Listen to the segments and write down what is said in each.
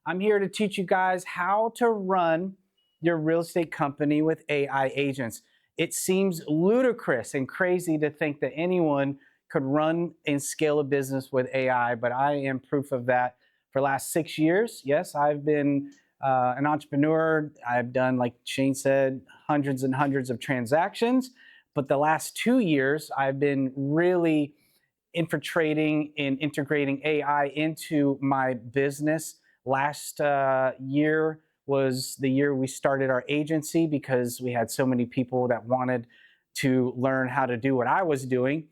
I'm here to teach you guys how to run your real estate company with AI agents. It seems ludicrous and crazy to think that anyone could run and scale a business with AI, but I am proof of that. For the last 6 years, yes, I've been an entrepreneur. I've done, like Shane said, hundreds and hundreds of transactions. But the last 2 years, I've been really infiltrating and integrating AI into my business. Last year was the year we started our agency because we had so many people that wanted to learn how to do what I was doing.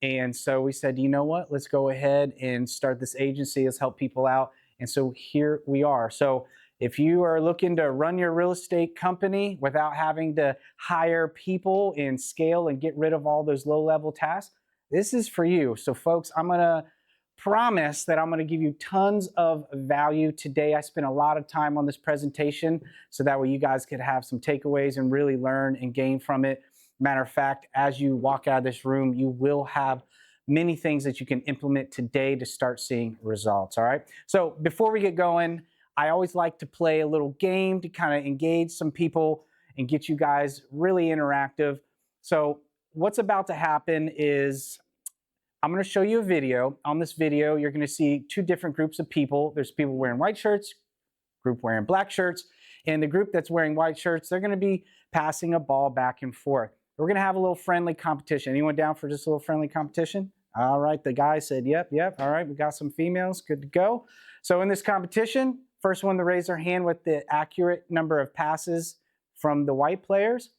And so we said, you know what, let's go ahead and start this agency. Let's help people out. And so here we are. So if you are looking to run your real estate company without having to hire people and scale and get rid of all those low-level tasks, this is for you. So folks, I'm gonna promise that I'm gonna give you tons of value today. I spent a lot of time on this presentation so that way you guys could have some takeaways and really learn and gain from it. Matter of fact, as you walk out of this room, you will have many things that you can implement today to start seeing results, all right? So before we get going, I always like to play a little game to kind of engage some people and get you guys really interactive. So what's about to happen is I'm going to show you a video. On this video, you're going to see two different groups of people. There's people wearing white shirts, group wearing black shirts, and the group that's wearing white shirts, they're going to be passing a ball back and forth. We're going to have a little friendly competition. Anyone down for just a little friendly competition? All right, the guy said, yep. All right, we got some females, good to go. So in this competition, first one to raise their hand with the accurate number of passes from the white players,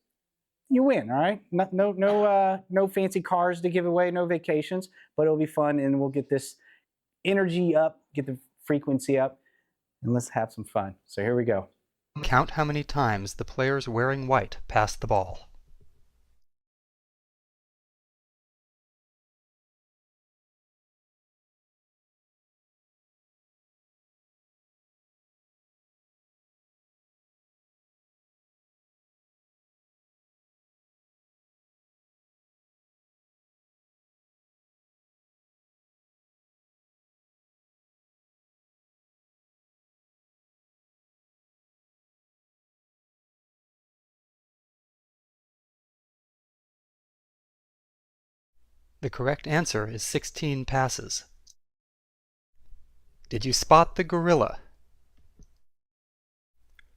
you win, all right? No fancy cars to give away, no vacations, but it'll be fun and we'll get this energy up, get the frequency up, and let's have some fun. So here we go. Count how many times the players wearing white pass the ball. The correct answer is 16 passes. Did you spot the gorilla?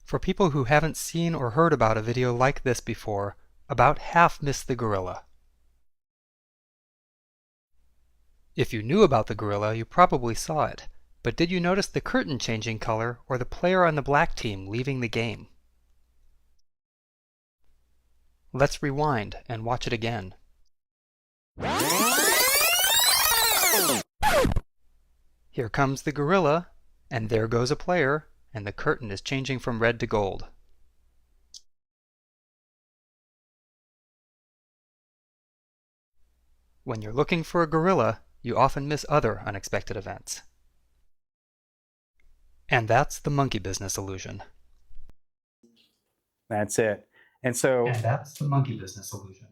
For people who haven't seen or heard about a video like this before, about half missed the gorilla. If you knew about the gorilla, you probably saw it, but did you notice the curtain changing color or the player on the black team leaving the game? Let's rewind and watch it again. Here comes the gorilla, and there goes a player, and the curtain is changing from red to gold. When you're looking for a gorilla, you often miss other unexpected events. And that's the monkey business illusion. That's it. And that's the monkey business illusion.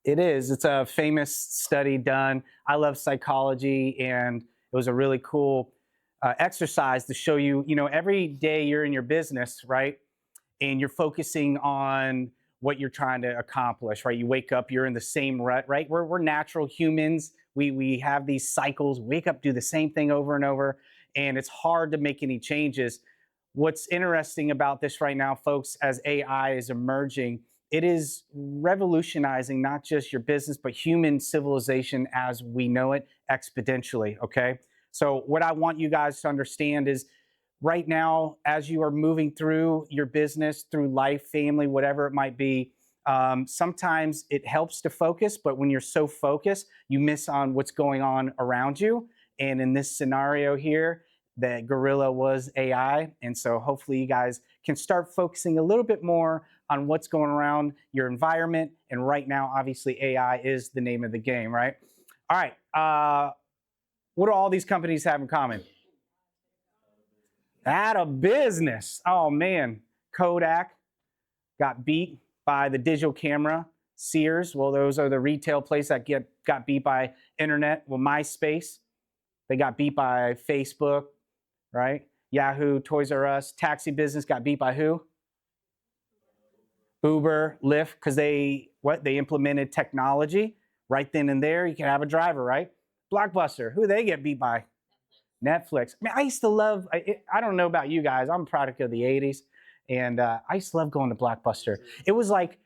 It is. It's a famous study done. I love psychology, and it was a really cool exercise to show you, every day you're in your business, right? And you're focusing on what you're trying to accomplish, right? You wake up, you're in the same rut, right? We're natural humans. We have these cycles, wake up, do the same thing over and over, and it's hard to make any changes. What's interesting about this right now, folks, as AI is emerging, it is revolutionizing not just your business, but human civilization as we know it exponentially, okay? So what I want you guys to understand is right now, as you are moving through your business, through life, family, whatever it might be, sometimes it helps to focus, but when you're so focused, you miss on what's going on around you. And in this scenario here, the gorilla was AI. And so hopefully you guys can start focusing a little bit more on what's going around your environment. And right now, obviously, AI is the name of the game, right? All right. What do all these companies have in common? Out of business. Oh, man. Kodak got beat by the digital camera. Sears, well, those are the retail places that got beat by internet. Well, MySpace, they got beat by Facebook, right? Yahoo, Toys R Us, taxi business got beat by who? Uber, Lyft, because they implemented technology right then and there. You can have a driver, right? Blockbuster, who they get beat by? Netflix. I mean, I used to love. I don't know about you guys. I'm a product of the '80s, and I used to love going to Blockbuster. It was like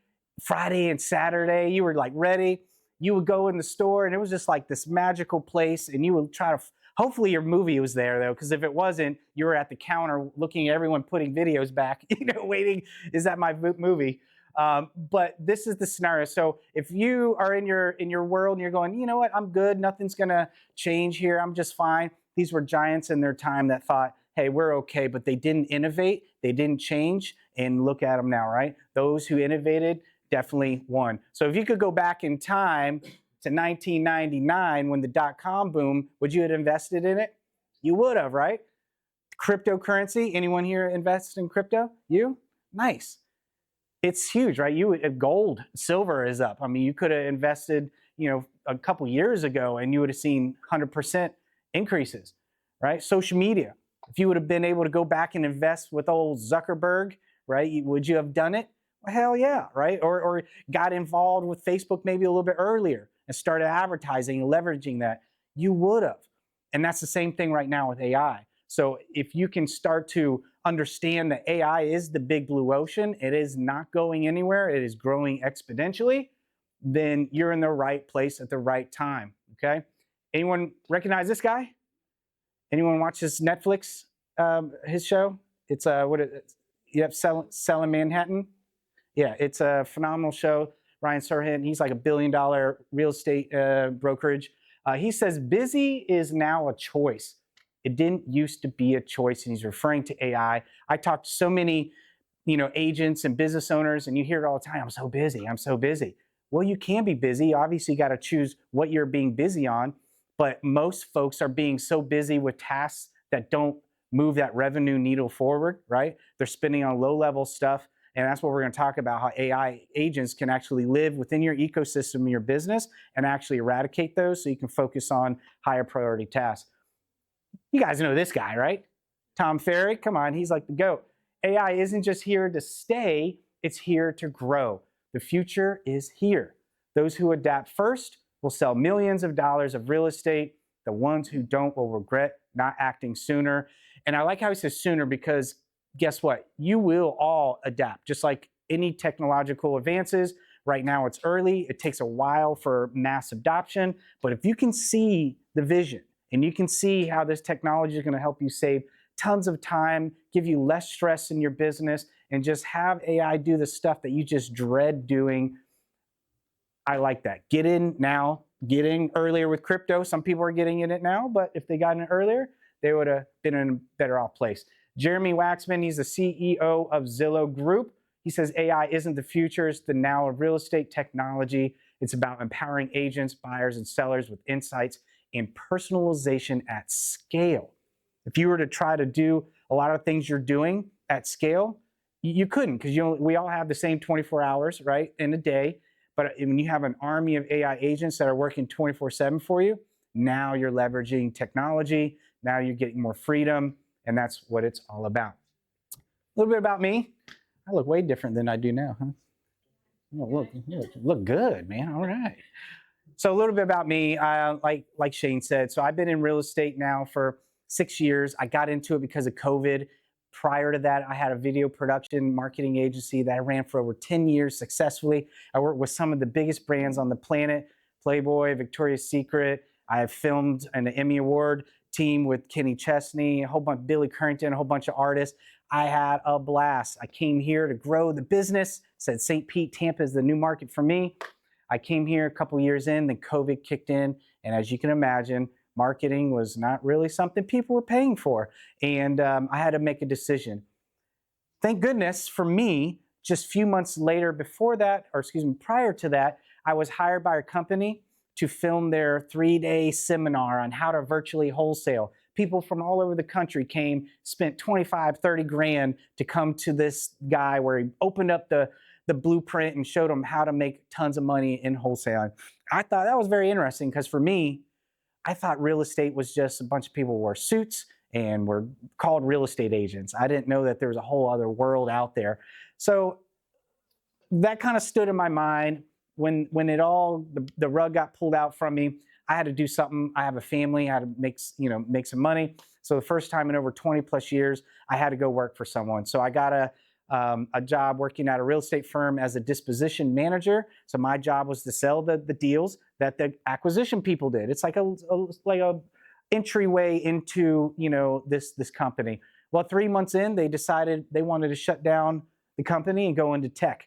Friday and Saturday. You were like ready. You would go in the store, and it was just like this magical place. And you would try to. Hopefully, your movie was there though, because if it wasn't, you were at the counter looking at everyone putting videos back. Waiting. Is that my movie? But this is the scenario. So if you are in your world and you're going, you know what, I'm good. Nothing's gonna change here. I'm just fine. These were giants in their time that thought, hey, we're okay, but they didn't innovate, they didn't change, and look at them now, right? Those who innovated definitely won. So if you could go back in time to 1999 when the dot-com boom, would you have invested in it? You would have, right? Cryptocurrency, anyone here invest in crypto? You? Nice. It's huge, right? Gold, silver is up. I mean, you could have invested, a couple years ago and you would have seen 100% increases, right? Social media. If you would have been able to go back and invest with old Zuckerberg, right? Would you have done it? Well, hell yeah, right? Or got involved with Facebook maybe a little bit earlier and started advertising and leveraging that. You would have. And that's the same thing right now with AI. So if you can start to understand that AI is the big blue ocean, it is not going anywhere, it is growing exponentially, then you're in the right place at the right time, okay? Anyone recognize this guy? Anyone watch his Netflix, his show? It's Selling Manhattan. Yeah, it's a phenomenal show. Ryan Serhant, he's like $1 billion real estate brokerage. He says busy is now a choice. It didn't used to be a choice, and he's referring to AI. I talk to so many, agents and business owners, and you hear it all the time. I'm so busy. I'm so busy. Well, you can be busy. Obviously, you got to choose what you're being busy on. But most folks are being so busy with tasks that don't move that revenue needle forward, right? They're spending on low-level stuff. And that's what we're going to talk about, how AI agents can actually live within your ecosystem in your business and actually eradicate those so you can focus on higher priority tasks. You guys know this guy, right? Tom Ferry, come on, he's like the GOAT. AI isn't just here to stay, it's here to grow. The future is here. Those who adapt first will sell millions of dollars of real estate. The ones who don't will regret not acting sooner. And I like how he says sooner because guess what? You will all adapt, just like any technological advances. Right now it's early. It takes a while for mass adoption. But if you can see the vision and you can see how this technology is going to help you save tons of time, give you less stress in your business, and just have AI do the stuff that you just dread doing, I like that. Get in now. Get in earlier with crypto. Some people are getting in it now, but if they got in earlier, they would have been in a better off place. Jeremy Waxman, he's the CEO of Zillow Group. He says AI isn't the future, it's the now of real estate technology. It's about empowering agents, buyers, and sellers with insights and personalization at scale. If you were to try to do a lot of things you're doing at scale, you couldn't, because we all have the same 24 hours, right, in a day. But when you have an army of AI agents that are working 24/7 for you, now you're leveraging technology, now you're getting more freedom, and that's what it's all about. A little bit about me. I look way different than I do now, huh? Oh, look good, man. All right. So a little bit about me, like Shane said. So I've been in real estate now for 6 years. I got into it because of COVID. Prior to that, I had a video production marketing agency that I ran for over 10 years successfully. I worked with some of the biggest brands on the planet, Playboy, Victoria's Secret. I have filmed an Emmy Award team with Kenny Chesney, a whole bunch, Billy Currington, a whole bunch of artists. I had a blast. I came here to grow the business. Said St. Pete, Tampa is the new market for me. I came here a couple years in, then COVID kicked in. And as you can imagine, marketing was not really something people were paying for. And I had to make a decision. Thank goodness for me, just a few months later prior to that, I was hired by a company to film their 3-day seminar on how to virtually wholesale. People from all over the country came, spent 25, 30 grand to come to this guy where he opened up the blueprint and showed them how to make tons of money in wholesaling. I thought that was very interesting because for me, I thought real estate was just a bunch of people wore suits and we're called real estate agents. I didn't know that there was a whole other world out there. So that kind of stood in my mind when it all the rug got pulled out from me. I had to do something. I have a family. I had to make some money. So the first time in over 20 plus years, I had to go work for someone. So I got a job working at a real estate firm as a disposition manager. So my job was to sell the deals that the acquisition people did. It's like a entryway into this company. Well, 3 months in, they decided they wanted to shut down the company and go into tech.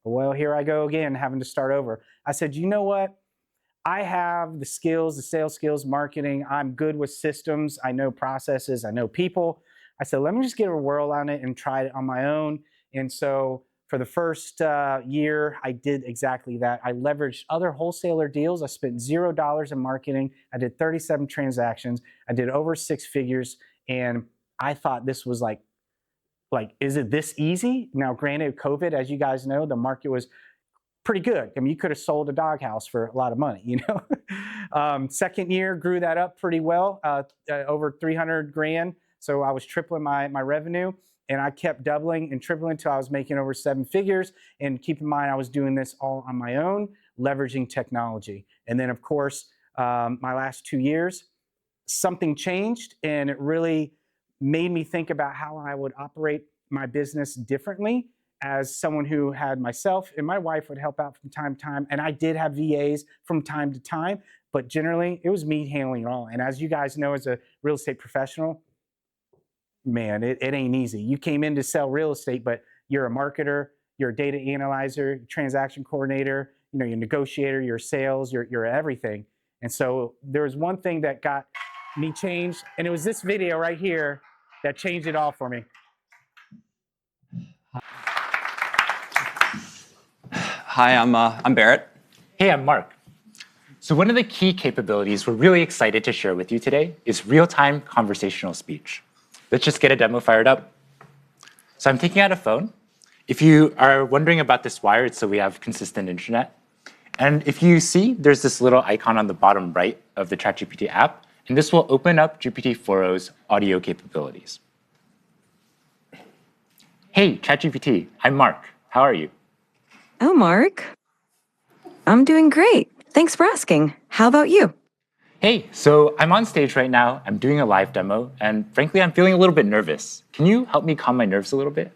Well, here I go again, having to start over. I said, you know what? I have the skills, the sales skills, marketing. I'm good with systems. I know processes. I know people. I said, let me just get a whirl on it and try it on my own. And so for the first year, I did exactly that. I leveraged other wholesaler deals. I spent $0 in marketing. I did 37 transactions. I did over 6 figures. And I thought this was like, is it this easy? Now, granted, COVID, as you guys know, the market was pretty good. I mean, you could have sold a doghouse for a lot of money, Second year, grew that up pretty well, over 300 grand. So I was tripling my revenue, and I kept doubling and tripling until I was making over 7 figures. And keep in mind, I was doing this all on my own, leveraging technology. And then, of course, my last 2 years, something changed, and it really made me think about how I would operate my business differently as someone who had myself and my wife would help out from time to time. And I did have VAs from time to time, but generally it was me handling it all. And as you guys know, as a real estate professional, man, it ain't easy. You came in to sell real estate, but you're a marketer, you're a data analyzer, transaction coordinator, you're a negotiator, you're sales, you're everything. And so there was one thing that got me changed, and it was this video right here that changed it all for me. Hi, I'm Barrett. Hey, I'm Mark. So one of the key capabilities we're really excited to share with you today is real-time conversational speech. Let's just get a demo fired up. So I'm taking out a phone. If you are wondering about this wire, it's so we have consistent internet. And if you see, there's this little icon on the bottom right of the ChatGPT app, and this will open up GPT-4o's audio capabilities. Hey, ChatGPT, I'm Mark. How are you? Oh, Mark. I'm doing great. Thanks for asking. How about you? Hey, so I'm on stage right now. I'm doing a live demo, and frankly, I'm feeling a little bit nervous. Can you help me calm my nerves a little bit?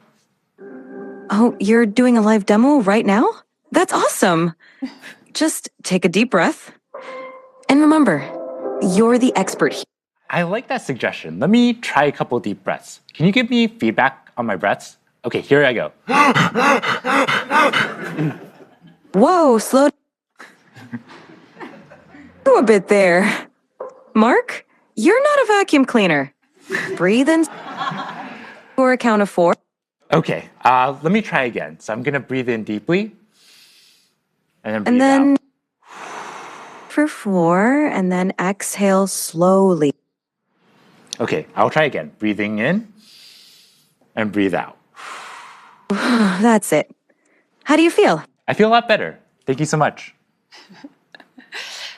Oh, you're doing a live demo right now? That's awesome. Just take a deep breath. And remember, you're the expert here. I like that suggestion. Let me try a couple deep breaths. Can you give me feedback on my breaths? Okay, here I go. Whoa, slow down a bit there. Mark, you're not a vacuum cleaner. Breathe in for a count of 4. Okay, let me try again. So I'm gonna breathe in deeply, and then breathe out. For 4, and then exhale slowly. Okay, I'll try again. Breathing in, and breathe out. That's it. How do you feel? I feel a lot better. Thank you so much.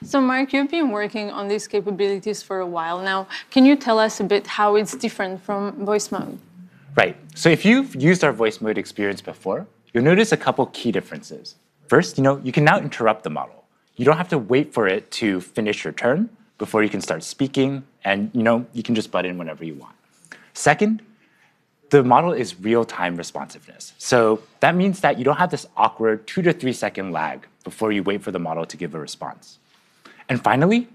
So Mark, you've been working on these capabilities for a while now. Can you tell us a bit how it's different from voice mode? Right, so if you've used our voice mode experience before, you'll notice a couple key differences. First, you can now interrupt the model. You don't have to wait for it to finish your turn before you can start speaking, and you can just butt in whenever you want. Second, the model is real-time responsiveness. So that means that you don't have this awkward 2 to 3 second lag before you wait for the model to give a response. And finally,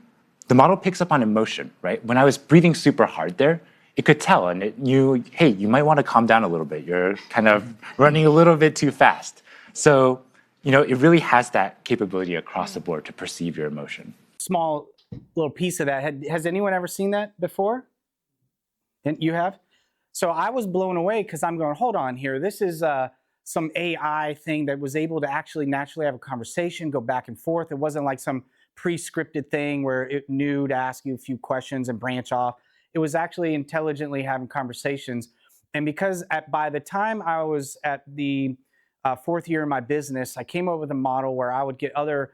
the model picks up on emotion, right? When I was breathing super hard there, it could tell, and it knew, hey, you might want to calm down a little bit. You're kind of running a little bit too fast. So, it really has that capability across the board to perceive your emotion. Small little piece of that. Has anyone ever seen that before? And you have? So I was blown away because I'm going, hold on here. This is some AI thing that was able to actually naturally have a conversation, go back and forth. It wasn't like some pre-scripted thing where it knew to ask you a few questions and branch off. It was actually intelligently having conversations. And because by the time I was at the 4th year in my business, I came up with a model where I would get other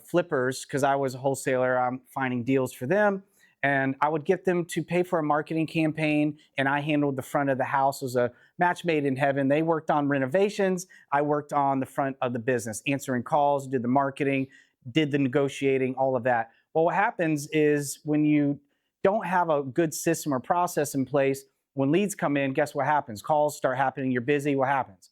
flippers, because I was a wholesaler, I'm finding deals for them. And I would get them to pay for a marketing campaign, and I handled the front of the house. It was a match made in heaven. They worked on renovations. I worked on the front of the business, answering calls, did the marketing, did the negotiating, all of that. Well, what happens is when you don't have a good system or process in place, when leads come in, guess what happens? Calls start happening. You're busy. What happens?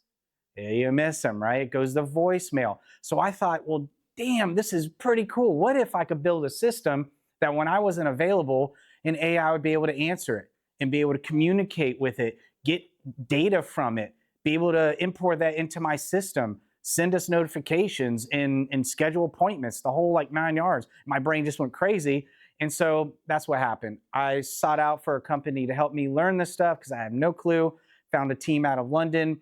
You miss them, right? It goes to voicemail. So I thought, well, damn, this is pretty cool. What if I could build a system that when I wasn't available, an AI would be able to answer it and be able to communicate with it, get data from it, be able to import that into my system, send us notifications and schedule appointments, the whole like 9 yards. My brain just went crazy. And so that's what happened. I sought out for a company to help me learn this stuff because I have no clue. Found a team out of London.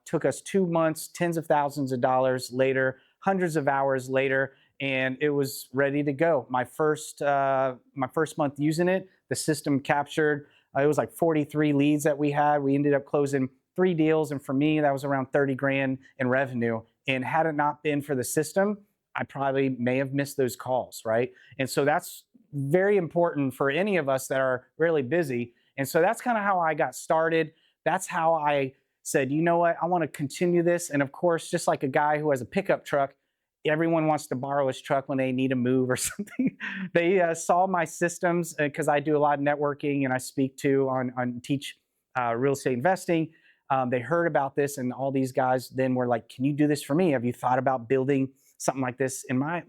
Took us 2 months, tens of thousands of dollars later, hundreds of hours later, and it was ready to go. My first month using it, the system captured, it was like 43 leads that we had. We ended up closing 3 deals, and for me, that was around 30 grand in revenue. And had it not been for the system, I probably may have missed those calls, right? And so that's very important for any of us that are really busy. And so that's kind of how I got started. That's how I said, you know what, I want to continue this. And of course, just like a guy who has a pickup truck, everyone wants to borrow his truck when they need a move or something. They saw my systems because I do a lot of networking and I speak to teach real estate investing. They heard about this, and all these guys then were like, can you do this for me? Have you thought about building something like this in my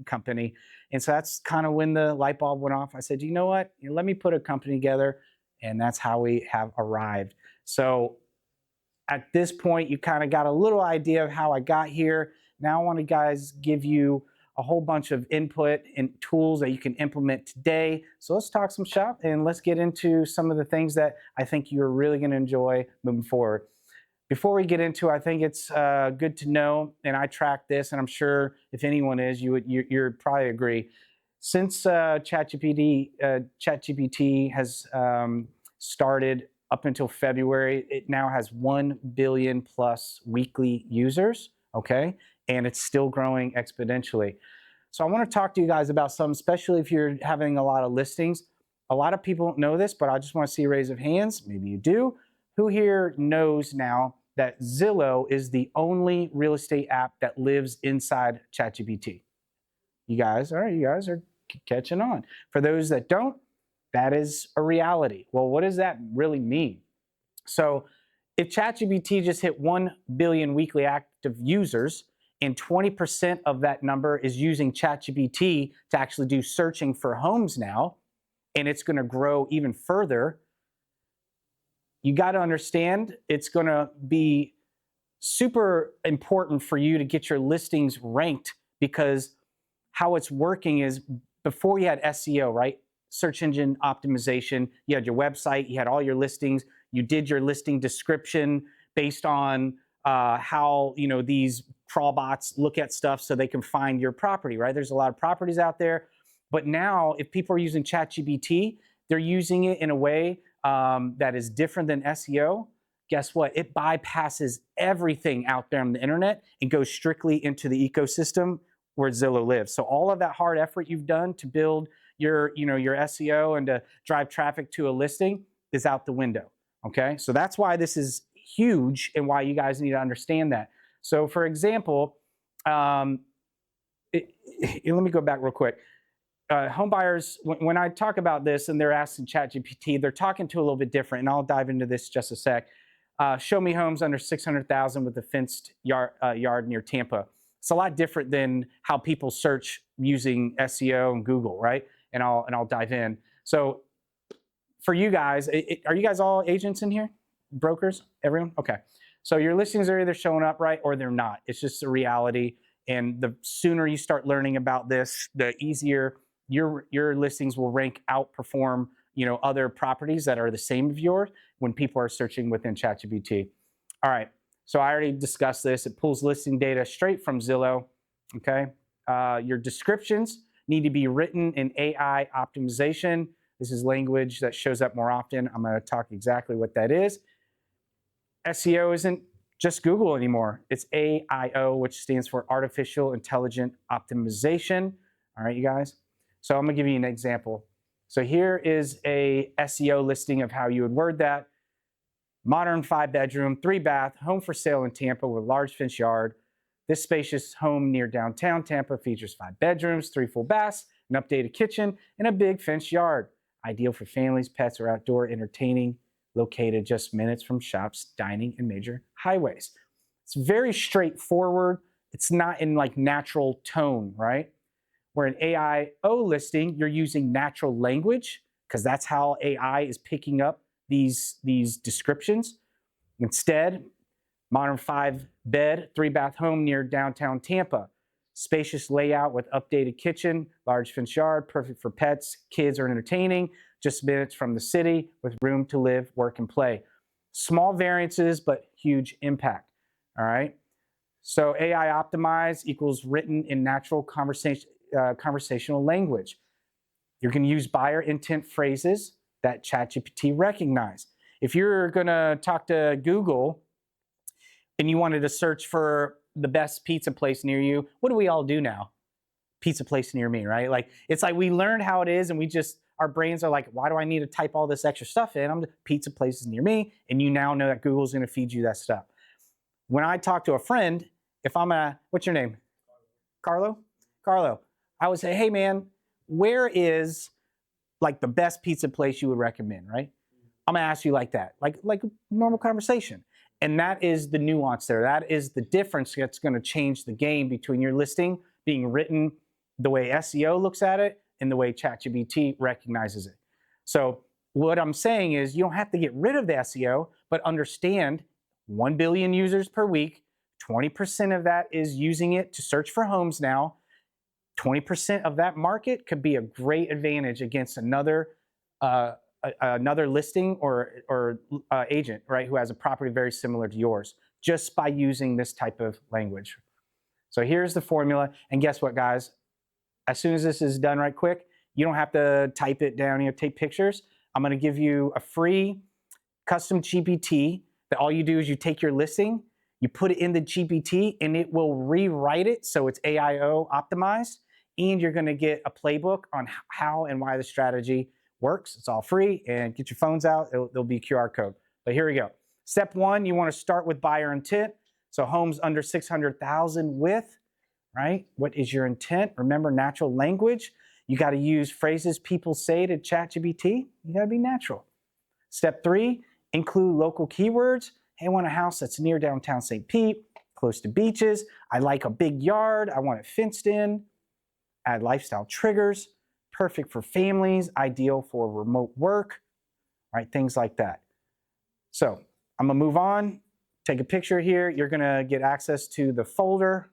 company? And so that's kind of when the light bulb went off. I said, you know what, let me put a company together. And that's how we have arrived. So at this point, you kind of got a little idea of how I got here. Now I want to guys give you a whole bunch of input and tools that you can implement today. So let's talk some shop and let's get into some of the things that I think you're really going to enjoy moving forward. Before we get into, I think it's good to know, and I track this, and I'm sure if anyone is, you'd probably agree. Since ChatGPT has started up until February, it now has 1 billion plus weekly users, okay? And it's still growing exponentially. So I want to talk to you guys about some, especially if you're having a lot of listings. A lot of people don't know this, but I just want to see a raise of hands. Maybe you do. Who here knows now that Zillow is the only real estate app that lives inside ChatGPT? You guys, all right, you guys are catching on. For those that don't, that is a reality. Well, what does that really mean? So if ChatGPT just hit 1 billion weekly active users and 20% of that number is using ChatGPT to actually do searching for homes now, and it's going to grow even further, you got to understand it's going to be super important for you to get your listings ranked, because how it's working is before you had SEO, right? Search engine optimization. You had your website, you had all your listings, you did your listing description based on how these crawl bots look at stuff so they can find your property, right? There's a lot of properties out there. But now if people are using ChatGPT, they're using it in a way that is different than SEO. Guess what? It bypasses everything out there on the internet and goes strictly into the ecosystem where Zillow lives. So all of that hard effort you've done to build your SEO and to drive traffic to a listing is out the window. Okay, so that's why this is huge and why you guys need to understand that. So for example, let me go back real quick. Home buyers, when I talk about this and they're asking ChatGPT, they're talking to a little bit different, and I'll dive into this just a sec. Show me homes under 600,000 with a fenced yard near Tampa. It's a lot different than how people search using SEO and Google, right? And I'll dive in. So for you guys, are you guys all agents in here? Brokers? Everyone? Okay. So your listings are either showing up, right, or they're not. It's just a reality. And the sooner you start learning about this, the easier your listings will rank, outperform, other properties that are the same as yours when people are searching within ChatGPT. All right. So I already discussed this. It pulls listing data straight from Zillow. Okay. Your descriptions need to be written in AI optimization. This is language that shows up more often. I'm going to talk exactly what that is. SEO isn't just Google anymore. It's AIO, which stands for Artificial Intelligent Optimization. All right, you guys. So I'm going to give you an example. So here is a SEO listing of how you would word that. Modern 5-bedroom, 3-bath, home for sale in Tampa with large fenced yard. This spacious home near downtown Tampa features 5 bedrooms, 3 full baths, an updated kitchen, and a big fenced yard. Ideal for families, pets, or outdoor entertaining, located just minutes from shops, dining, and major highways. It's very straightforward. It's not in like natural tone, right? Where an AIO listing, you're using natural language because that's how AI is picking up these descriptions. Instead, modern 5-bed, 3-bath home near downtown Tampa. Spacious layout with updated kitchen, large fenced yard, perfect for pets, kids, or entertaining, just minutes from the city with room to live, work, and play. Small variances, but huge impact, all right? So AI optimized equals written in natural conversational language. You're going to use buyer intent phrases that ChatGPT recognizes. If you're going to talk to Google and you wanted to search for the best pizza place near you, what do we all do now? Pizza place near me, right? Like, it's like we learned how it is and our brains are like, why do I need to type all this extra stuff in? I'm the pizza places near me, and you now know that Google's going to feed you that stuff. When I talk to a friend, if I'm what's your name? Carlo? Carlo. I would say, hey man, where is like the best pizza place you would recommend, right? I'm gonna ask you like that, like a normal conversation. And that is the nuance there. That is the difference that's gonna change the game between your listing being written the way SEO looks at it and the way ChatGPT recognizes it. So what I'm saying is you don't have to get rid of the SEO, but understand 1 billion users per week, 20% of that is using it to search for homes now. 20% of that market could be a great advantage against another listing or agent, right, who has a property very similar to yours, just by using this type of language. So here's the formula, and guess what, guys? As soon as this is done right quick, you don't have to type it down, take pictures. I'm gonna give you a free custom GPT that all you do is you take your listing, you put it in the GPT, and it will rewrite it so it's AIO optimized, and you're gonna get a playbook on how and why the strategy works. It's all free, and get your phones out, there'll be a QR code. But here we go. Step 1, you wanna start with buyer intent. So homes under 600,000 with, right? What is your intent? Remember, natural language. You gotta use phrases people say to ChatGPT. You gotta be natural. Step 3, include local keywords. Hey, I want a house that's near downtown St. Pete, close to beaches. I like a big yard. I want it fenced in. Add lifestyle triggers. Perfect for families. Ideal for remote work. Right? Things like that. So I'm going to move on. Take a picture here. You're going to get access to the folder.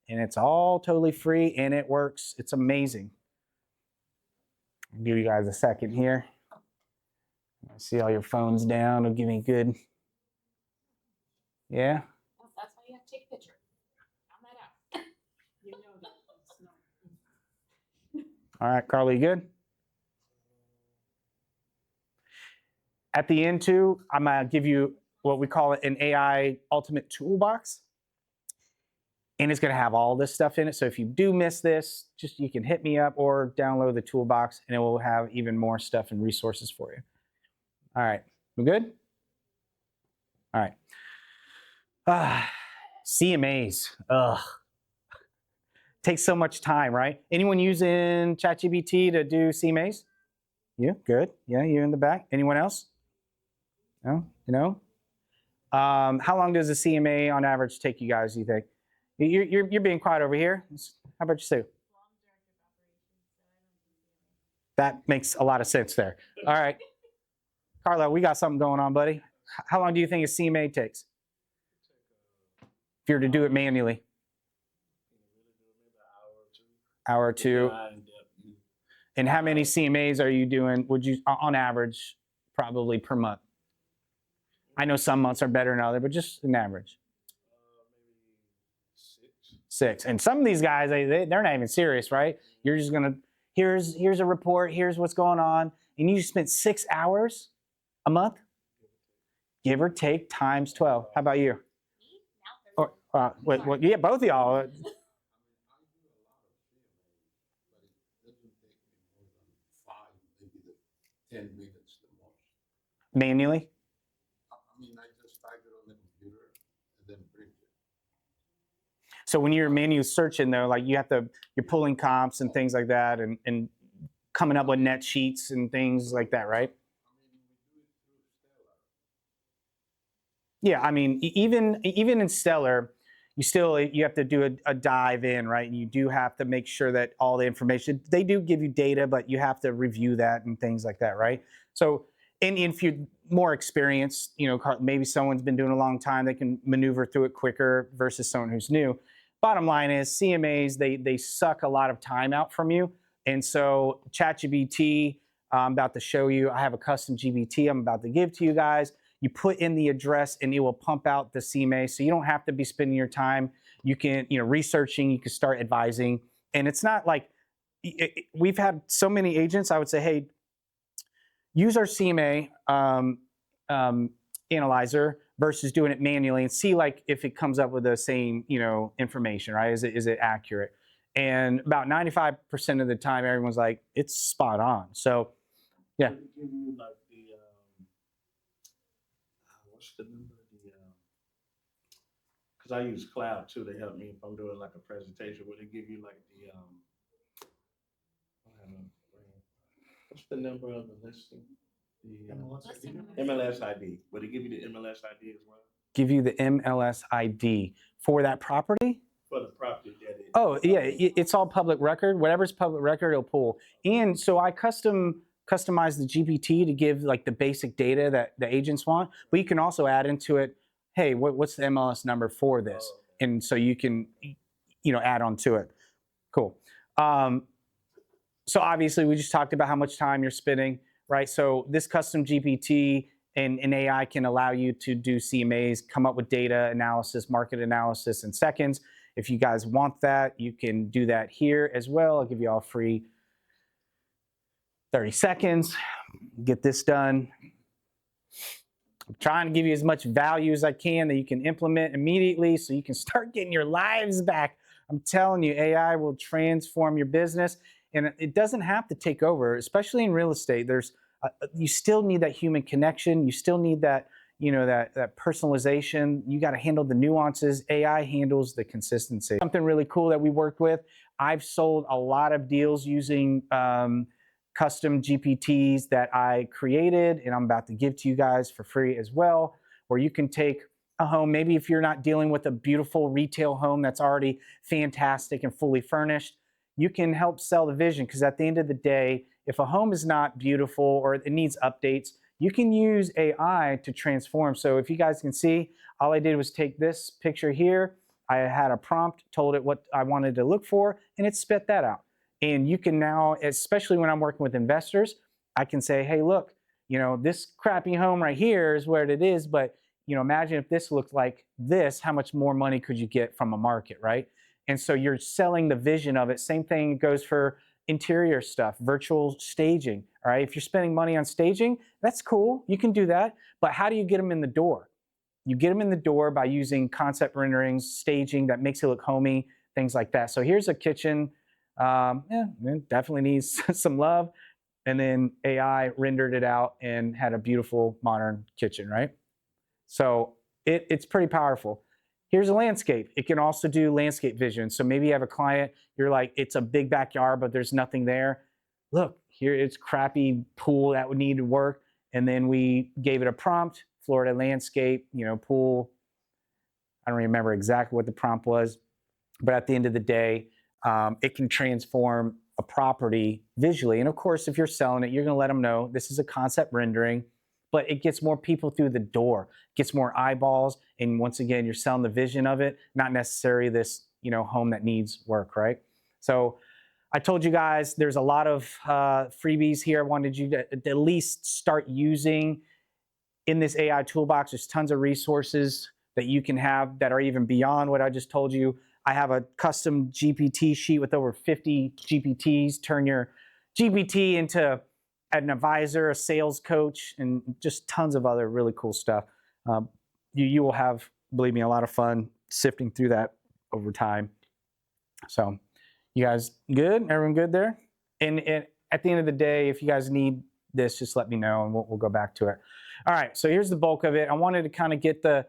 And it's all totally free. And it works. It's amazing. I'll give you guys a second here. I see all your phones down. It'll give me good. Yeah. Well, that's why you have to take a picture. I'm not out. You know that. All right, Carly, you good? At the end too, I'm gonna give you what we call an AI ultimate toolbox. And it's gonna have all this stuff in it. So if you do miss this, just you can hit me up or download the toolbox and it will have even more stuff and resources for you. All right, we good? All right. CMAs, ugh. Takes so much time, right? Anyone using ChatGPT to do CMAs? You, good. Yeah, you in the back. Anyone else? No, you know? How long does a CMA on average take you guys, do you think? You're being quiet over here. How about you, Sue? That makes a lot of sense there. All right. Carlo, we got something going on, buddy. How long do you think a CMA takes? If you're to do it manually? Hour or two. And how many CMAs are you doing, would you, on average, probably per month? I know some months are better than others, but just an average. Maybe 6. And some of these guys, they're not even serious, right? You're just gonna, here's a report, here's what's going on, and you spent 6 hours a month? Give or take times 12. How about you? Or, yeah, both of y'all. manually? I mean, I just type it on the computer and then print it. So when you're manually searching though, like you're pulling comps and things like that and coming up with net sheets and things like that, right? I mean, we do it through Stellar. Yeah, I mean, even in Stellar, you have to do a dive in, right? And you do have to make sure that all the information, they do give you data, but you have to review that and things like that, right? So, and if you're more experienced, maybe someone's been doing it a long time, they can maneuver through it quicker versus someone who's new. Bottom line is CMAs, they suck a lot of time out from you. And so ChatGPT, I'm about to show you, I have a custom GPT I'm about to give to you guys. You put in the address and it will pump out the CMA. So you don't have to be spending your time. You can, researching, you can start advising. And it's not like, we've had so many agents, I would say, hey, use our CMA analyzer versus doing it manually and see like if it comes up with the same, information, right? Is it accurate? And about 95% of the time, everyone's like, it's spot on. So, yeah. Would it give you like what's the number? Because I use Cloud too. They help me if I'm doing like a presentation. Would it give you like what's the number of the listing? The MLS ID. Would it give you the MLS ID as well? Give you the MLS ID for that property? For the property that it. Oh, yeah, it's all public record. Whatever's public record, it'll pull. And so I customize the GPT to give like the basic data that the agents want, but you can also add into it, hey, what's the MLS number for this? And so you can, add on to it. Cool. So obviously we just talked about how much time you're spending, right? So this custom GPT and AI can allow you to do CMAs, come up with data analysis, market analysis in seconds. If you guys want that, you can do that here as well. I'll give you all free 30 seconds, get this done. I'm trying to give you as much value as I can that you can implement immediately so you can start getting your lives back. I'm telling you, AI will transform your business and it doesn't have to take over, especially in real estate. You still need that human connection. You still need that, that personalization. You got to handle the nuances. AI handles the consistency. Something really cool that we worked with. I've sold a lot of deals using custom GPTs that I created, and I'm about to give to you guys for free as well, where you can take a home, maybe if you're not dealing with a beautiful retail home that's already fantastic and fully furnished, you can help sell the vision, because at the end of the day, if a home is not beautiful or it needs updates, you can use AI to transform. So if you guys can see, all I did was take this picture here, I had a prompt, told it what I wanted to look for, and it spit that out. And you can now, especially when I'm working with investors, I can say, hey, look, this crappy home right here is where it is, but imagine if this looked like this, how much more money could you get from a market, right? And so you're selling the vision of it. Same thing goes for interior stuff, virtual staging, all right? If you're spending money on staging, that's cool, you can do that, but how do you get them in the door? You get them in the door by using concept renderings, staging that makes it look homey, things like that. So here's a kitchen. It definitely needs some love. And then AI rendered it out and had a beautiful modern kitchen, right? So it's pretty powerful. Here's a landscape. It can also do landscape vision. So maybe you have a client, you're like, it's a big backyard, but there's nothing there. Look, here it's crappy pool that would need to work. And then we gave it a prompt, Florida landscape, pool. I don't remember exactly what the prompt was, but at the end of the day, it can transform a property visually. And of course, if you're selling it, you're going to let them know this is a concept rendering, but it gets more people through the door, gets more eyeballs. And once again, you're selling the vision of it, not necessarily this, home that needs work, right? So I told you guys there's a lot of freebies here. I wanted you to at least start using in this AI toolbox. There's tons of resources that you can have that are even beyond what I just told you. I have a custom GPT sheet with over 50 GPTs. Turn your GPT into an advisor, a sales coach, and just tons of other really cool stuff. You will have, believe me, a lot of fun sifting through that over time. So you guys good? Everyone good there? And at the end of the day, if you guys need this, just let me know and we'll go back to it. All right, so here's the bulk of it. I wanted to kind of get the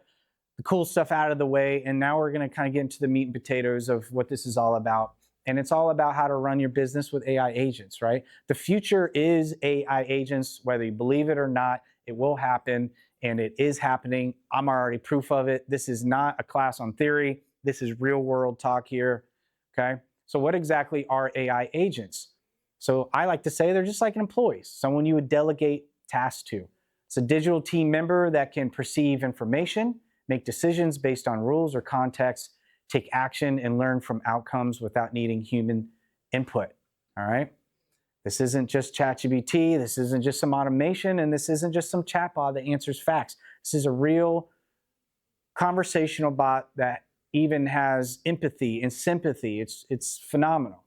cool stuff out of the way, and now we're going to kind of get into the meat and potatoes of what this is all about. And it's all about how to run your business with AI agents, right? The future is AI agents, whether you believe it or not, it will happen, and it is happening. I'm already proof of it. This is not a class on theory. This is real world talk here, okay? So what exactly are AI agents? So I like to say they're just like an employee, someone you would delegate tasks to. It's a digital team member that can perceive information, make decisions based on rules or context, take action, and learn from outcomes without needing human input, all right? This isn't just ChatGPT, this isn't just some automation, and this isn't just some chatbot that answers facts. This is a real conversational bot that even has empathy and sympathy. It's phenomenal.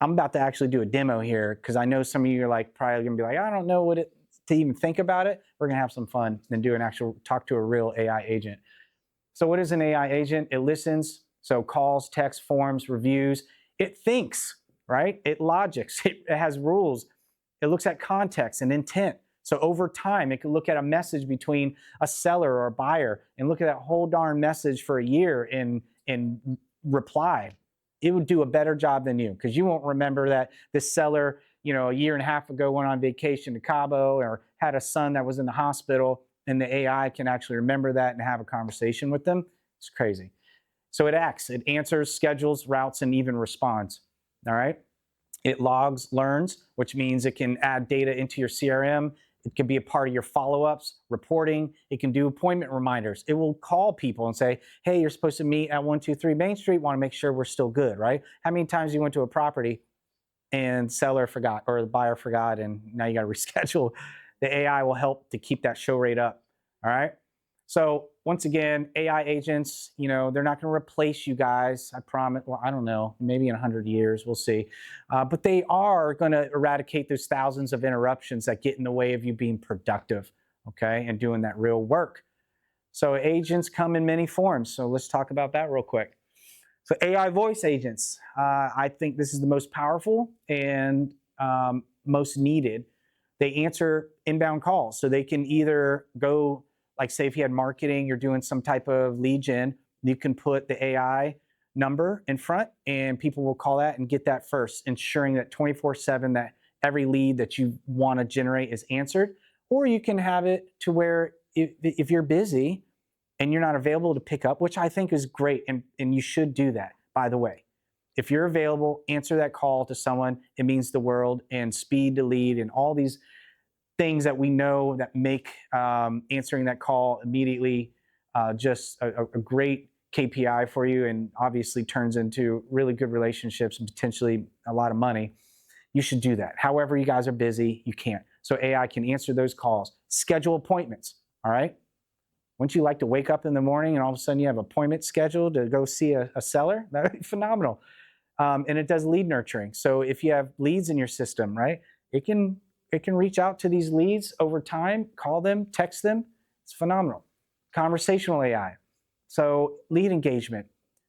I'm about to actually do a demo here because I know some of you are like probably gonna be like, I don't know what it to even think about it. We're gonna have some fun and do an actual talk to a real AI agent. So what is an AI agent? It listens, so calls, texts, forms, reviews. It thinks, right? It logics, it has rules. It looks at context and intent. So over time, it can look at a message between a seller or a buyer and look at that whole darn message for a year and reply. It would do a better job than you because you won't remember that this seller, a year and a half ago went on vacation to Cabo or had a son that was in the hospital, and the AI can actually remember that and have a conversation with them. It's crazy. So it acts, it answers, schedules, routes, and even responds, all right? It logs, learns, which means it can add data into your CRM. It can be a part of your follow-ups, reporting. It can do appointment reminders. It will call people and say, hey, you're supposed to meet at 123 Main Street. Want to make sure we're still good, right? How many times you went to a property and seller forgot or the buyer forgot and now you got to reschedule? The AI will help to keep that show rate up, all right? So once again, AI agents, they're not going to replace you guys. I promise. Well, I don't know. Maybe in 100 years, we'll see. But they are going to eradicate those thousands of interruptions that get in the way of you being productive, okay, and doing that real work. So agents come in many forms. So let's talk about that real quick. So AI voice agents. I think this is the most powerful and most needed. They answer inbound calls. So they can either go, like say if you had marketing, you're doing some type of lead gen, you can put the AI number in front and people will call that and get that first, ensuring that 24/7 that every lead that you want to generate is answered. Or you can have it to where if you're busy and you're not available to pick up, which I think is great, and you should do that, by the way. If you're available, answer that call to someone. It means the world, and speed to lead and all these things that we know that make answering that call immediately just a great KPI for you, and obviously turns into really good relationships and potentially a lot of money. You should do that. However, you guys are busy, you can't. So AI can answer those calls. Schedule appointments, all right? Wouldn't you like to wake up in the morning and all of a sudden you have an appointment scheduled to go see a seller? That would be phenomenal. And it does lead nurturing. So if you have leads in your system, right, it can reach out to these leads over time, call them, text them. It's phenomenal. Conversational AI. So lead engagement.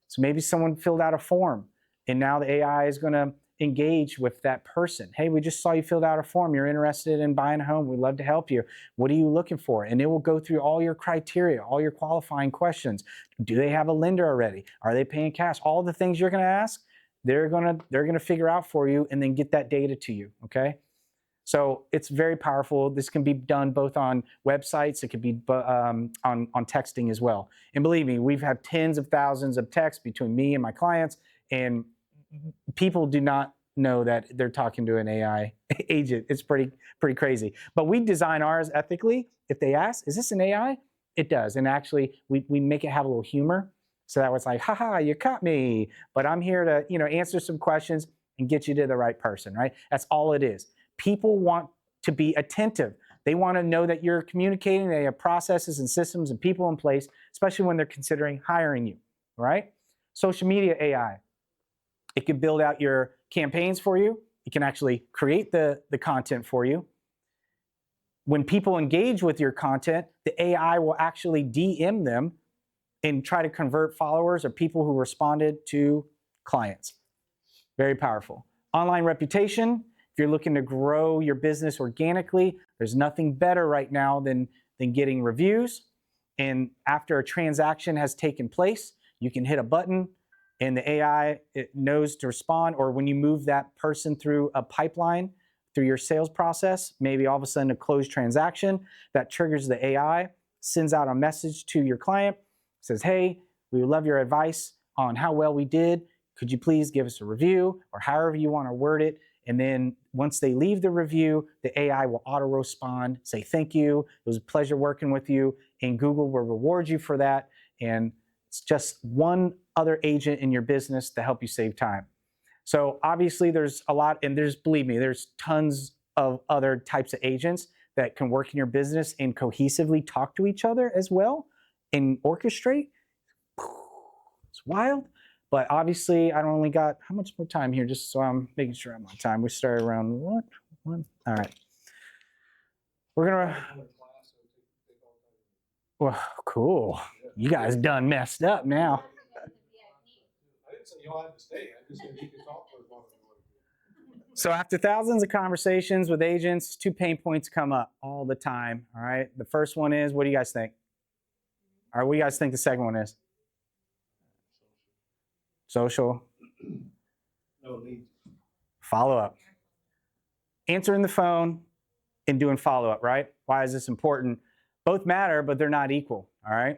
So maybe someone filled out a form and now the AI is going to engage with that person. Hey, we just saw you filled out a form. You're interested in buying a home. We'd love to help you. What are you looking for? And it will go through all your criteria, all your qualifying questions. Do they have a lender already? Are they paying cash? All the things you're going to ask, they're going to figure out for you and then get that data to you, okay? So it's very powerful. This can be done both on websites. It could be on texting as well. And believe me, we've had tens of thousands of texts between me and my clients, and people do not know that they're talking to an AI agent. It's pretty crazy. But we design ours ethically. If they ask, is this an AI? It does. And actually, we make it have a little humor. So that was like, haha, you caught me. But I'm here to answer some questions and get you to the right person, right? That's all it is. People want to be attentive. They want to know that you're communicating. They have processes and systems and people in place, especially when they're considering hiring you, right? Social media AI. It can build out your campaigns for you. It can actually create the content for you. When people engage with your content, the AI will actually DM them and try to convert followers or people who responded to clients. Very powerful. Online reputation. If you're looking to grow your business organically, there's nothing better right now than getting reviews. And after a transaction has taken place, you can hit a button and the AI, it knows to respond. Or when you move that person through a pipeline, through your sales process, maybe all of a sudden a closed transaction, that triggers the AI, sends out a message to your client, says, hey, we would love your advice on how well we did. Could you please give us a review, or however you want to word it? And then once they leave the review, the AI will auto respond, say thank you, it was a pleasure working with you, and Google will reward you for that. And it's just one other agent in your business to help you save time. So obviously there's a lot, and believe me, there's tons of other types of agents that can work in your business and cohesively talk to each other as well and orchestrate. It's wild. But obviously, I only got, how much more time here, just so I'm making sure I'm on time. We started around what? One? All right. We're going to, well, cool. You guys done messed up now. I didn't say you'll have to stay. I just said you can talk for as long as you want to. So after thousands of conversations with agents, 2 pain points come up all the time, all right? The first one is, what do you guys think? All right, what do you guys think the second one is? Social. No need. Follow-up. Answering the phone and doing follow-up, right? Why is this important? Both matter, but they're not equal, all right?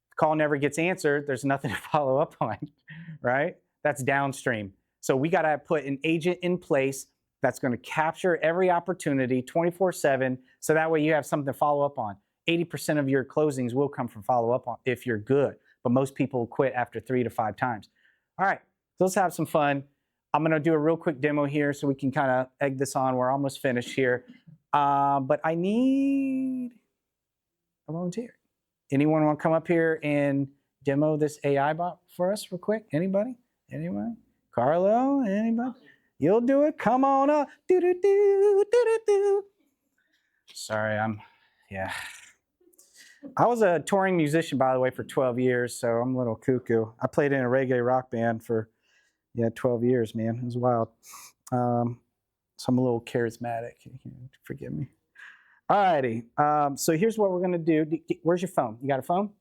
The call never gets answered, there's nothing to follow up on, right? That's downstream. So we gotta put an agent in place that's gonna capture every opportunity 24/7, so that way you have something to follow up on. 80% of your closings will come from follow-up on if you're good, but most people quit after 3 to 5 times. All right, so let's have some fun. I'm gonna do a real quick demo here so we can kind of egg this on. We're almost finished here. But I need a volunteer. Anyone want to come up here and demo this AI bot for us real quick? Anybody? Anybody? Carlo? Anybody? You'll do it? Come on up. Do-do-do, do-do-do. Sorry, yeah. I was a touring musician, by the way, for 12 years, so I'm a little cuckoo. I played in a reggae rock band for, 12 years, man. It was wild. So I'm a little charismatic. Forgive me. All righty. So here's what we're going to do. Where's your phone? You got a phone?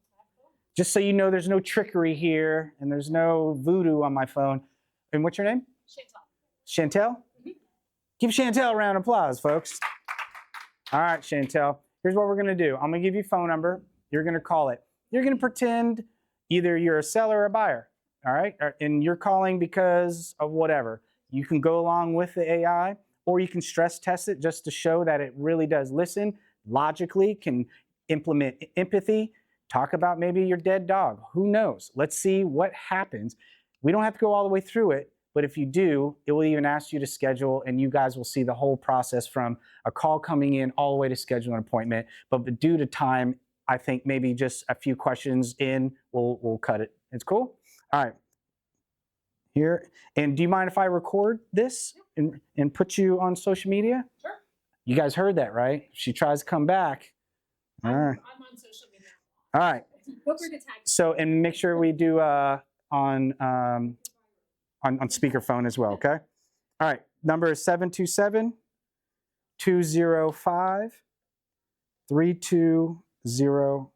Just so you know, there's no trickery here, and there's no voodoo on my phone. And what's your name? Chantel. Chantel? Mm-hmm. Give Chantel a round of applause, folks. All right, Chantel. Here's what we're going to do. I'm going to give you a phone number. You're going to call it. You're going to pretend either you're a seller or a buyer, all right? And you're calling because of whatever. You can go along with the AI, or you can stress test it just to show that it really does listen, logically, can implement empathy, talk about maybe your dead dog. Who knows? Let's see what happens. We don't have to go all the way through it, but if you do, it will even ask you to schedule, and you guys will see the whole process from a call coming in all the way to schedule an appointment. But due to time, I think maybe just a few questions in, we'll cut it. It's cool? All right. Here. And do you mind if I record this and put you on social media? Sure. You guys heard that, right? If she tries to come back. All right. I'm on social media. All right. Feel free to tag. So, and make sure we do on speakerphone as well, okay? All right, number is 727-205-3205. 727-205-3205.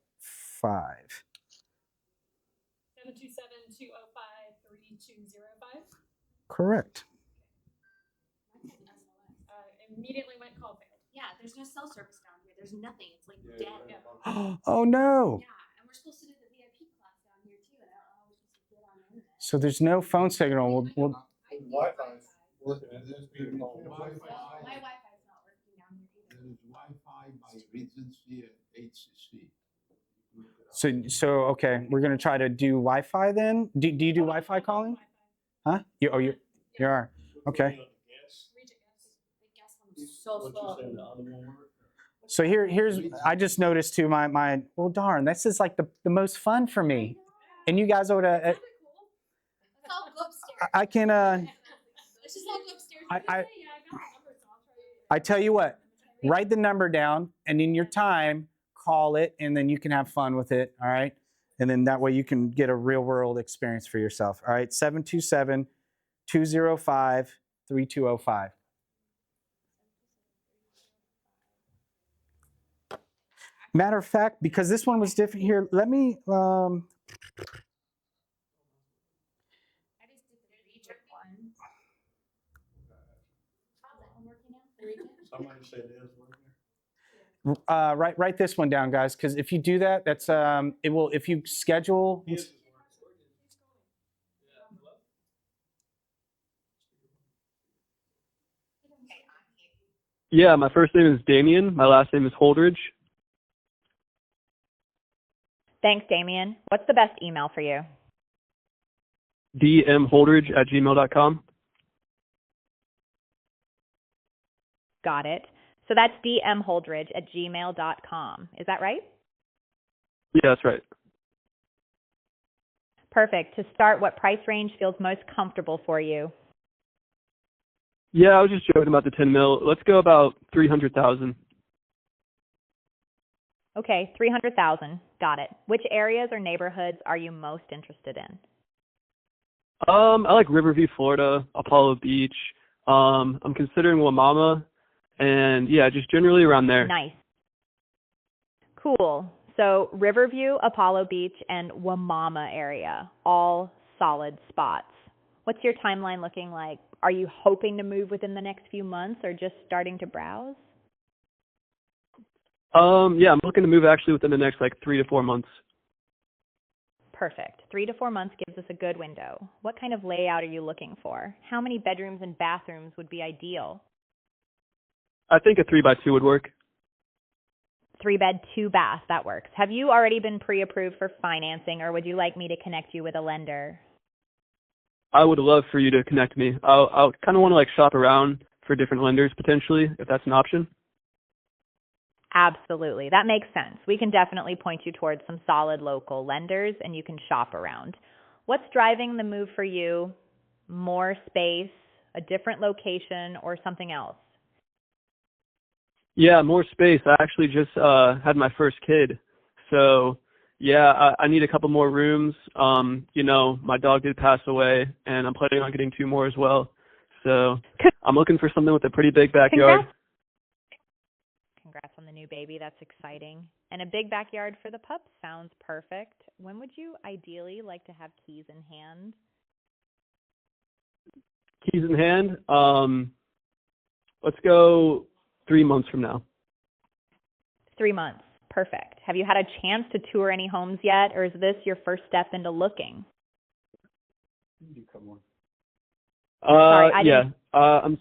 Correct. Immediately went call failed. Yeah, there's no cell service down here. There's nothing. It's like dead. Oh no. Yeah, and we're supposed to do the VIP class down here too, and I don't know how we're supposed to get on the internet. So there's no phone signal. We'll Wi-Fi's working. It has to be My Wi-Fi's not working down here either. There is Wi-Fi by Regency and HCC. so okay, we're gonna try to do Wi-Fi then. Do you do Wi-Fi calling? Huh? You are. Okay. The gas one was so slow. So here's I just noticed too my well darn, this is like the most fun for me. And you guys ought to Let's all go upstairs. I can Let's just all go upstairs. I tell you what, write the number down, and in your time, call it, and then you can have fun with it, all right? And then that way you can get a real world experience for yourself, all right? 727-205-3205. Matter of fact, because this one was different here, let me, I just did the region one. How's that one working out? The region? Somebody said there's one there. write this one down, guys, because if you do that, that's, it will, if you schedule, His is working. Yeah, my first name is Damien. My last name is Holdridge. Thanks, Damien. What's the best email for you? dmholdridge@gmail.com. Got it. So that's dmholdridge@gmail.com. Is that right? Yeah, that's right. Perfect. To start, what price range feels most comfortable for you? Yeah, I was just joking about the 10 mil. Let's go about 300,000. Okay, 300,000. Got it. Which areas or neighborhoods are you most interested in? I like Riverview, Florida, Apollo Beach. I'm considering Wamama, and yeah, just generally around there. Nice. Cool. So Riverview, Apollo Beach, and Wamama area, all solid spots. What's your timeline looking like? Are you hoping to move within the next few months or just starting to browse? Yeah, I'm looking to move actually within the next 3 to 4 months. Perfect. 3 to 4 months gives us a good window. What kind of layout are you looking for? How many bedrooms and bathrooms would be ideal? I think a 3x2 would work. 3-bed, 2-bath, that works. Have you already been pre-approved for financing, or would you like me to connect you with a lender? I would love for you to connect me. I'll kind of want to shop around for different lenders potentially, if that's an option. Absolutely. That makes sense. We can definitely point you towards some solid local lenders, and you can shop around. What's driving the move for you? More space, a different location, or something else? Yeah, more space. I actually just had my first kid. So, yeah, I need a couple more rooms. My dog did pass away, and I'm planning on getting 2 more as well. So I'm looking for something with a pretty big backyard. Congrats on the new baby. That's exciting. And a big backyard for the pup sounds perfect. When would you ideally like to have keys in hand? Keys in hand. Let's go 3 months from now. 3 months. Perfect. Have you had a chance to tour any homes yet, or is this your first step into looking? Sorry, yeah. I'm.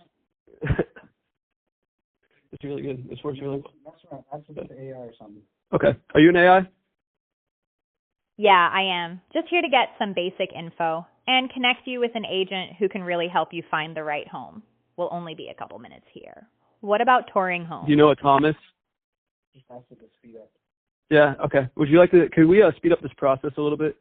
It's really good. This works really well. that's right. That's with the AI or something. Okay. Are you an AI? Yeah, I am. Just here to get some basic info and connect you with an agent who can really help you find the right home. We'll only be a couple minutes here. What about touring homes? Do you know a Thomas? Just ask it to speed up. Yeah, okay. Would you like to, could we speed up this process a little bit?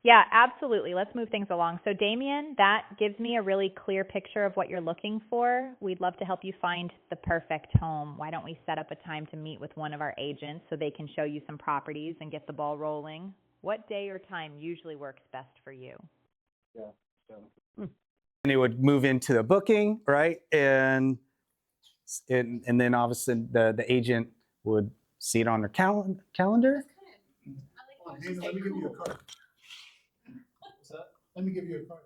Yeah, absolutely. Let's move things along. So Damien, that gives me a really clear picture of what you're looking for. We'd love to help you find the perfect home. Why don't we set up a time to meet with one of our agents so they can show you some properties and get the ball rolling? What day or time usually works best for you? Yeah. So. And it would move into the booking, right? And then obviously the agent would see it on their calendar. Hey, let me give you a card. What's that? Let me give you a card.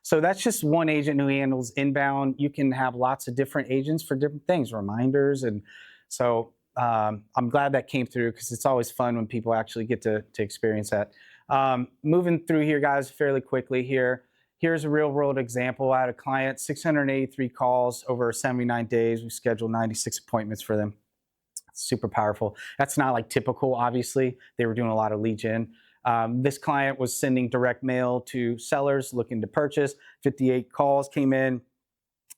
So that's just one agent who handles inbound. You can have lots of different agents for different things, reminders. And so I'm glad that came through because it's always fun when people actually get to experience that. Moving through here, guys, fairly quickly here. Here's a real world example. I had a client, 683 calls over 79 days. We scheduled 96 appointments for them. Super powerful. That's not like typical, obviously. They were doing a lot of lead gen. This client was sending direct mail to sellers looking to purchase. 58 calls came in,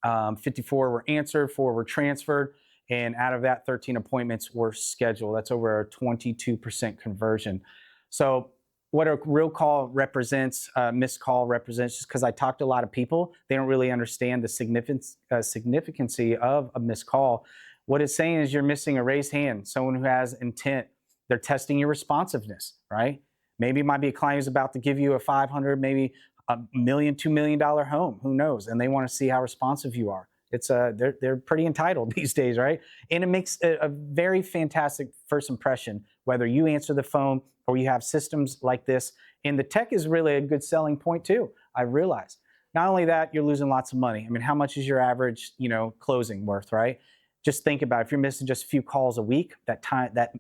54 were answered, 4 were transferred, and out of that, 13 appointments were scheduled. That's over a 22% conversion. So what a real call represents, missed call represents, just because I talked to a lot of people, they don't really understand the significance of a missed call. What it's saying is you're missing a raised hand, someone who has intent. They're testing your responsiveness, right? Maybe it might be a client who's about to give you a 500, maybe $1 million, $2 million home. Who knows? And they want to see how responsive you are. they're pretty entitled these days, right? And it makes a very fantastic first impression, whether you answer the phone or you have systems like this. And the tech is really a good selling point too, I realize. Not only that, you're losing lots of money. I mean, how much is your average, closing worth, right? Just think about it. If you're missing just a few calls a week, that time that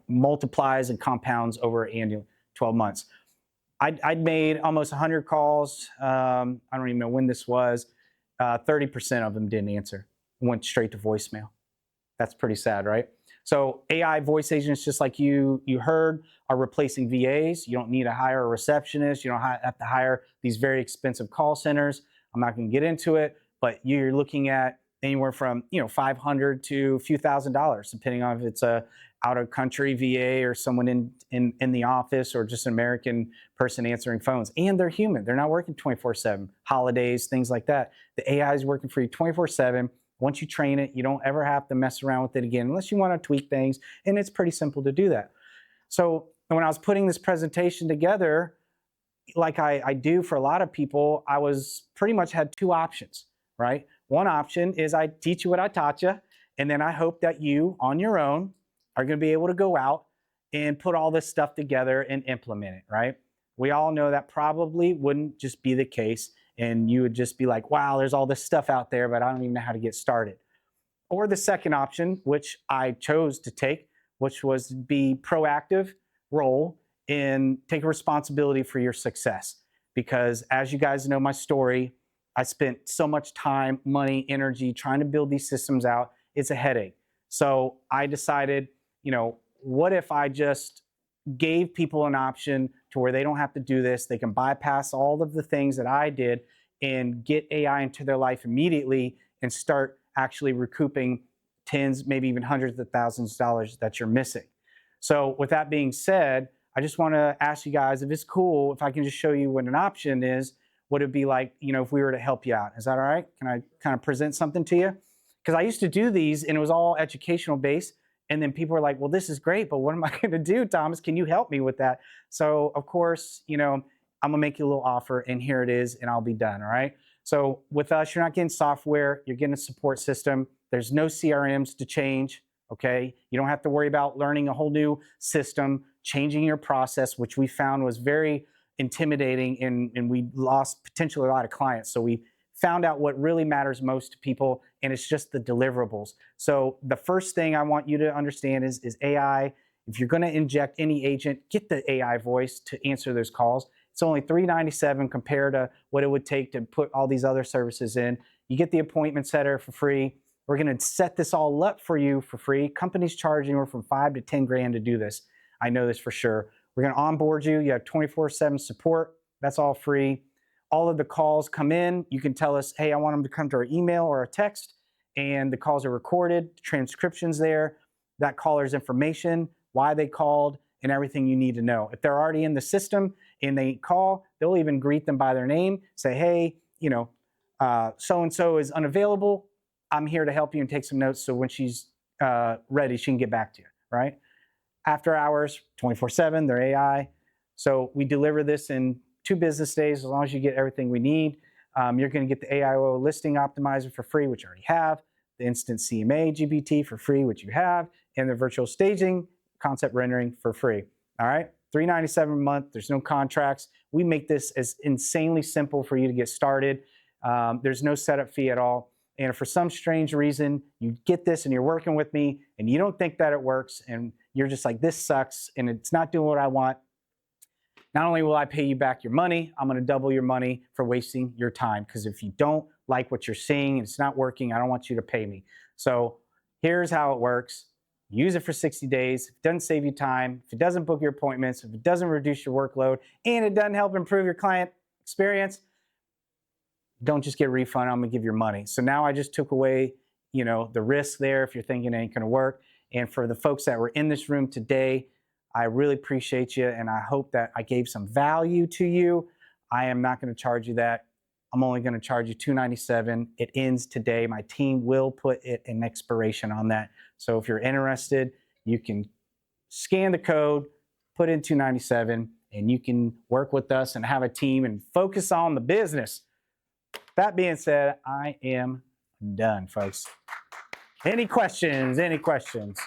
multiplies and compounds over annual 12 months. I'd made almost 100 calls. I don't even know when this was. 30% of them didn't answer. Went straight to voicemail. That's pretty sad, right? So AI voice agents, just like you heard, are replacing VAs. You don't need to hire a receptionist. You don't have to hire these very expensive call centers. I'm not going to get into it, but you're looking at anywhere from $500 to a few $1,000s, depending on if it's a out of country VA or someone in the office or just an American person answering phones. And they're human. They're not working 24/7. Holidays, things like that. The AI is working for you 24/7. Once you train it, you don't ever have to mess around with it again unless you want to tweak things. And it's pretty simple to do that. So when I was putting this presentation together, like I do for a lot of people, I was pretty much had two options, right? One option is I teach you what I taught you, and then I hope that you, on your own, are going to be able to go out and put all this stuff together and implement it, right? We all know that probably wouldn't just be the case, and you would just be like, wow, there's all this stuff out there, but I don't even know how to get started. Or the second option, which I chose to take, which was be proactive role and take responsibility for your success. Because as you guys know my story, I spent so much time, money, energy trying to build these systems out. It's a headache. So I decided, what if I just gave people an option to where they don't have to do this? They can bypass all of the things that I did and get AI into their life immediately and start actually recouping tens, maybe even hundreds of thousands of dollars that you're missing. So with that being said, I just want to ask you guys if it's cool, if I can just show you what an option is, what it'd be like, if we were to help you out. Is that all right? Can I kind of present something to you? Because I used to do these and it was all educational based. And then people are like, well, this is great, but what am I going to do, Thomas? Can you help me with that? So of course, I'm going to make you a little offer and here it is and I'll be done. All right. So with us, you're not getting software, you're getting a support system. There's no CRMs to change. Okay. You don't have to worry about learning a whole new system, changing your process, which we found was very intimidating and we lost potentially a lot of clients. So we found out what really matters most to people, and it's just the deliverables. So the first thing I want you to understand is AI. If you're going to inject any agent, get the AI voice to answer those calls. It's only $397 compared to what it would take to put all these other services in. You get the appointment setter for free. We're going to set this all up for you for free. Companies charge anywhere from $5 to $10 grand to do this. I know this for sure. We're going to onboard you. You have 24/7 support. That's all free. All of the calls come in. You can tell us, hey, I want them to come to our email or our text, and the calls are recorded, transcriptions there, that caller's information, why they called, and everything you need to know. If they're already in the system and they call, they'll even greet them by their name, say, hey, so-and-so is unavailable. I'm here to help you and take some notes so when she's ready, she can get back to you, right? After hours, 24/7, they're AI. So we deliver this in 2 business days, as long as you get everything we need. You're going to get the AIO listing optimizer for free, which you already have, the instant CMA GBT for free, which you have, and the virtual staging concept rendering for free. All right, $397 a month. There's no contracts. We make this as insanely simple for you to get started. There's no setup fee at all. And if for some strange reason you get this and you're working with me and you don't think that it works and you're just like, this sucks and it's not doing what I want, not only will I pay you back your money, I'm going to double your money for wasting your time. Because if you don't like what you're seeing and it's not working, I don't want you to pay me. So here's how it works. Use it for 60 days. If it doesn't save you time, if it doesn't book your appointments, if it doesn't reduce your workload, and it doesn't help improve your client experience, don't just get a refund. I'm going to give your money. So now I just took away, the risk there if you're thinking it ain't going to work. And for the folks that were in this room today, I really appreciate you, and I hope that I gave some value to you. I am not going to charge you that. I'm only going to charge you $297. It ends today. My team will put an expiration on that. So if you're interested, you can scan the code, put in $297, and you can work with us and have a team and focus on the business. That being said, I am Done, folks. Any questions? Any questions?